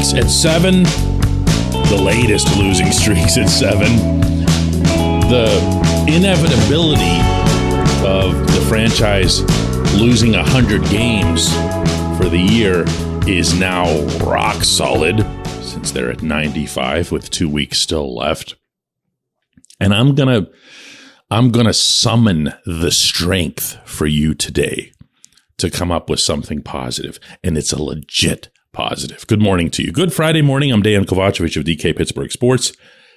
streaks at 7, the latest losing streaks at 7, the inevitability of the franchise losing 100 games for the year is now rock solid since they're at 95 with 2 weeks still left. And I'm gonna summon the strength for you today to come up with something positive, and it's a legit positive. Good morning to you. Good Friday morning. I'm Dejan Kovacevic of DK Pittsburgh Sports.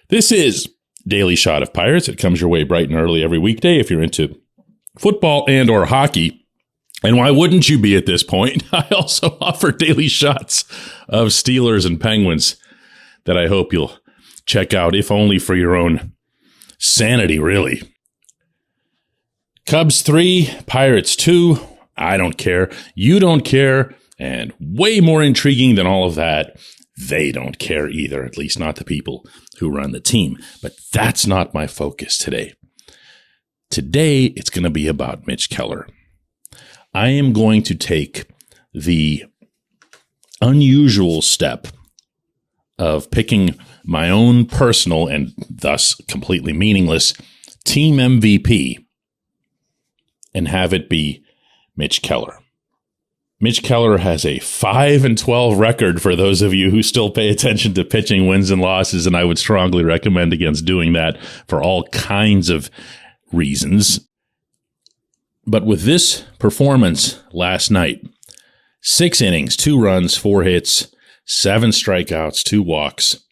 This is Daily Shot of Pirates. It comes your way bright and early every weekday if you're into football and or hockey. And why wouldn't you be at this point? I also offer daily shots of Steelers and Penguins that I hope you'll check out, if only for your own sanity, really. Cubs 3, Pirates 2. I don't care. You don't care. And way more intriguing than all of that, they don't care either, at least not the people who run the team. But that's not my focus today. Today, it's going to be about Mitch Keller. I am going to take the unusual step of picking my own personal and thus completely meaningless team MVP and have it be Mitch Keller. Mitch Keller has a 5-12 record for those of you who still pay attention to pitching wins and losses, and I would strongly recommend against doing that for all kinds of reasons. But with this performance last night, 6 innings, 2 runs, 4 hits, 7 strikeouts, 2 walks,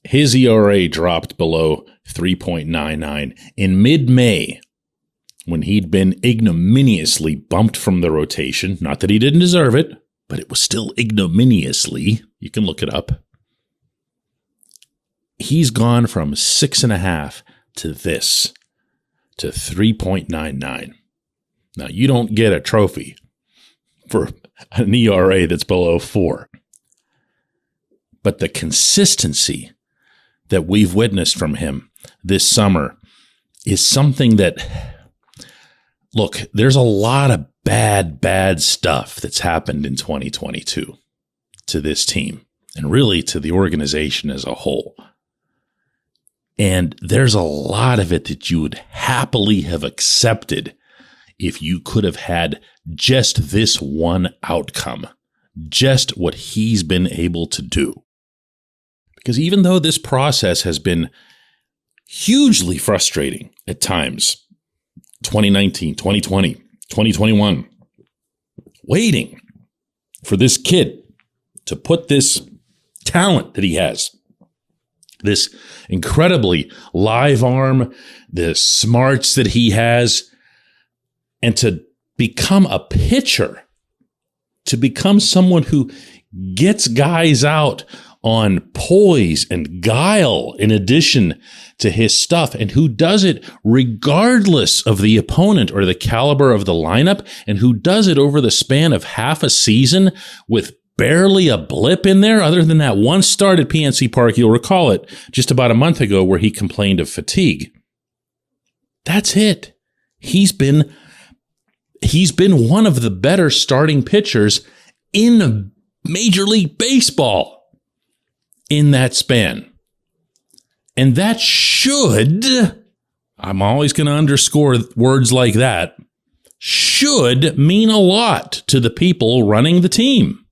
his ERA dropped below 3.99 in mid-May when he'd been ignominiously bumped from the rotation. Not that he didn't deserve it, but it was still ignominiously. You can look it up. He's gone from 6.5 to this, to 3.99. Now, you don't get a trophy for an ERA that's below 4. But the consistency that we've witnessed from him this summer is something that, look, there's a lot of bad stuff that's happened in 2022 to this team and really to the organization as a whole. And there's a lot of it that you would happily have accepted if you could have had just this one outcome, just what he's been able to do. Because even though this process has been hugely frustrating at times, 2019, 2020, 2021, waiting for this kid to put this talent that he has, this incredibly live arm, the smarts that he has, and to become a pitcher, to become someone who gets guys out on poise and guile in addition to his stuff, and who does it regardless of the opponent or the caliber of the lineup, and who does it over the span of half a season with barely a blip in there, other than that one start at PNC Park, you'll recall it, just about a month ago, where he complained of fatigue. That's it. He's been one of the better starting pitchers in Major League Baseball in that span. And that should, I'm always going to underscore words like that, should mean a lot to the people running the team.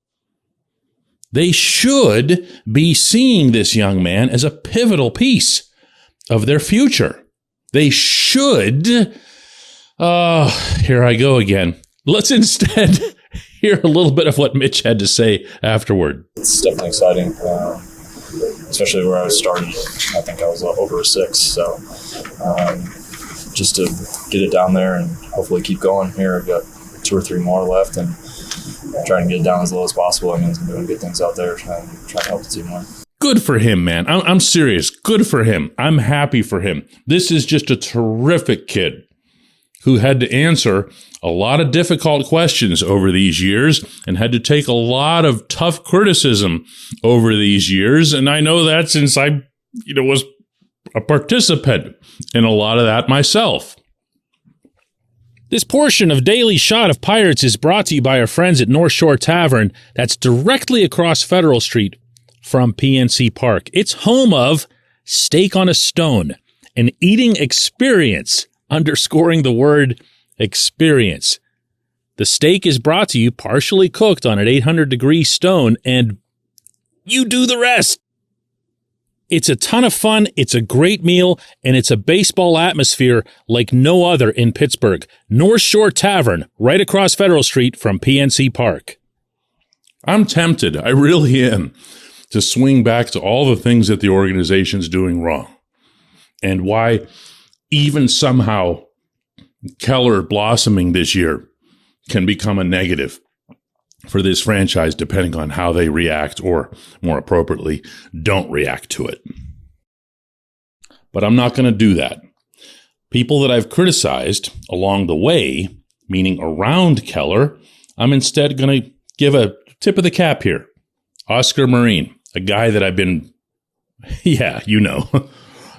They should be seeing this young man as a pivotal piece of their future. They should, here I go again. Let's instead hear a little bit of what Mitch had to say afterward. It's definitely exciting, especially where I was starting. I think I was over a 6, so just to get it down there and hopefully keep going here. I've got 2 or 3 more left, and trying to get it down as low as possible. I mean, he's been doing good things out there, trying to help the team win. Good for him, man. I'm serious. Good for him. I'm happy for him. This is just a terrific kid who had to answer a lot of difficult questions over these years and had to take a lot of tough criticism over these years. And I know that since I, was a participant in a lot of that myself. This portion of Daily Shot of Pirates is brought to you by our friends at North Shore Tavern that's directly across Federal Street from PNC Park. It's home of Steak on a Stone, an eating experience, underscoring the word experience. The steak is brought to you partially cooked on an 800-degree stone, and you do the rest. It's a ton of fun, it's a great meal, and it's a baseball atmosphere like no other in Pittsburgh. North Shore Tavern, right across Federal Street from PNC Park. I'm tempted, I really am, to swing back to all the things that the organization's doing wrong. And why even somehow Keller blossoming this year can become a negative for this franchise, depending on how they react, or more appropriately, don't react to it. But I'm not going to do that. People that I've criticized along the way, meaning around Keller, I'm instead going to give a tip of the cap here. Oscar Marin, a guy that I've been,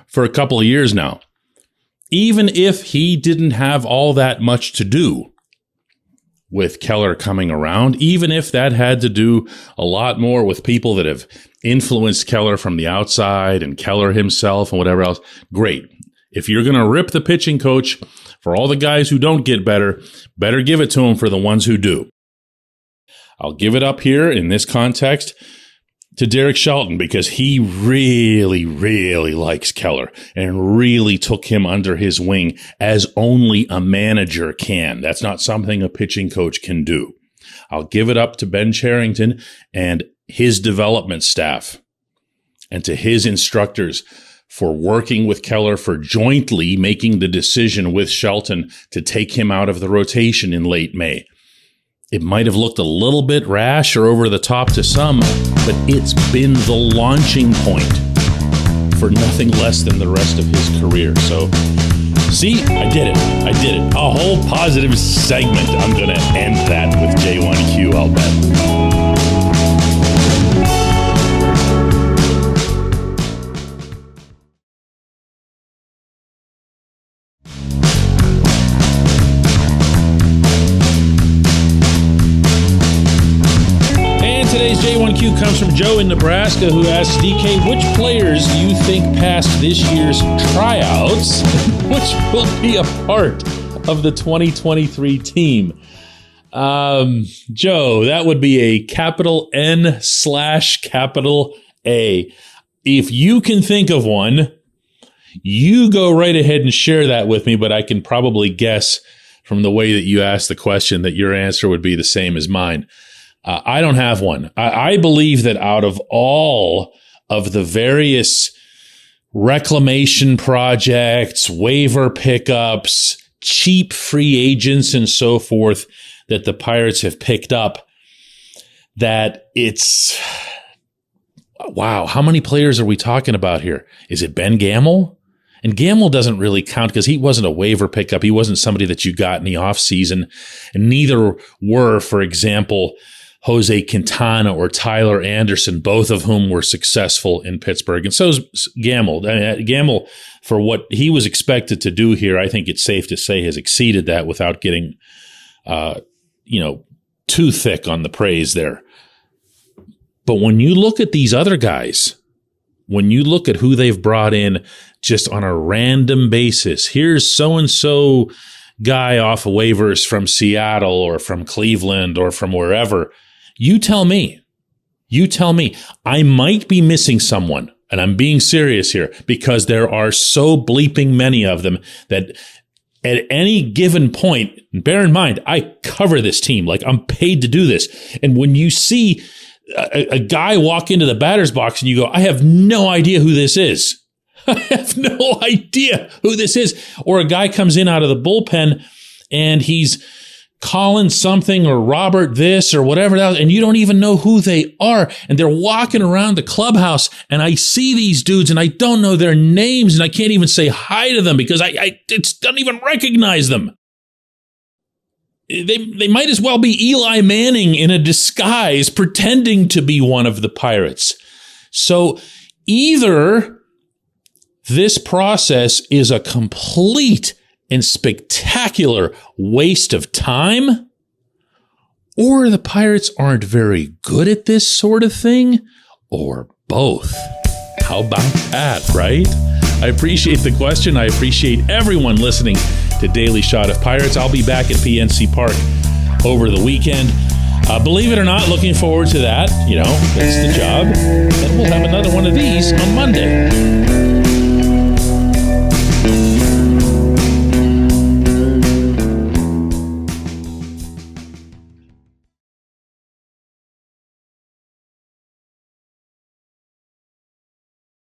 for a couple of years now. Even if he didn't have all that much to do with Keller coming around, even if that had to do a lot more with people that have influenced Keller from the outside and Keller himself and whatever else, great. If you're going to rip the pitching coach for all the guys who don't get better, better give it to him for the ones who do. I'll give it up here in this context to Derek Shelton, because he really, really likes Keller and really took him under his wing as only a manager can. That's not something a pitching coach can do. I'll give it up to Ben Charrington and his development staff and to his instructors for working with Keller, for jointly making the decision with Shelton to take him out of the rotation in late May. It might have looked a little bit rash or over the top to some, but it's been the launching point for nothing less than the rest of his career. So, see, I did it. A whole positive segment. I'm going to end that with J1Q, I'll bet. Today's J1Q comes from Joe in Nebraska, who asks, DK, which players do you think passed this year's tryouts, which will be a part of the 2023 team? Joe, that would be a capital N/capital A. If you can think of one, you go right ahead and share that with me, but I can probably guess from the way that you asked the question that your answer would be the same as mine. I don't have one. I believe that out of all of the various reclamation projects, waiver pickups, cheap free agents, and so forth that the Pirates have picked up, that it's, wow, how many players are we talking about here? Is it Ben Gamel? And Gamel doesn't really count because he wasn't a waiver pickup. He wasn't somebody that you got in the offseason. And neither were, for example, Jose Quintana or Tyler Anderson, both of whom were successful in Pittsburgh. And so is Gamel. Gamel, for what he was expected to do here, I think it's safe to say has exceeded that without getting, too thick on the praise there. But when you look at these other guys, when you look at who they've brought in just on a random basis, here's so-and-so guy off of waivers from Seattle or from Cleveland or from wherever. You tell me. I might be missing someone, and I'm being serious here, because there are so bleeping many of them that at any given point, and bear in mind, I cover this team. Like, I'm paid to do this. And when you see a guy walk into the batter's box and you go, I have no idea who this is. I have no idea who this is. Or a guy comes in out of the bullpen and he's Colin something or Robert this or whatever else, and you don't even know who they are. And they're walking around the clubhouse, and I see these dudes, and I don't know their names, and I can't even say hi to them because I don't even recognize them. They might as well be Eli Manning in a disguise pretending to be one of the Pirates. So either this process is a complete and spectacular waste of time? Or the Pirates aren't very good at this sort of thing? Or both? How about that, right? I appreciate the question. I appreciate everyone listening to Daily Shot of Pirates. I'll be back at PNC Park over the weekend. Believe it or not, looking forward to that. You know, that's the job. And we'll have another one of these on Monday.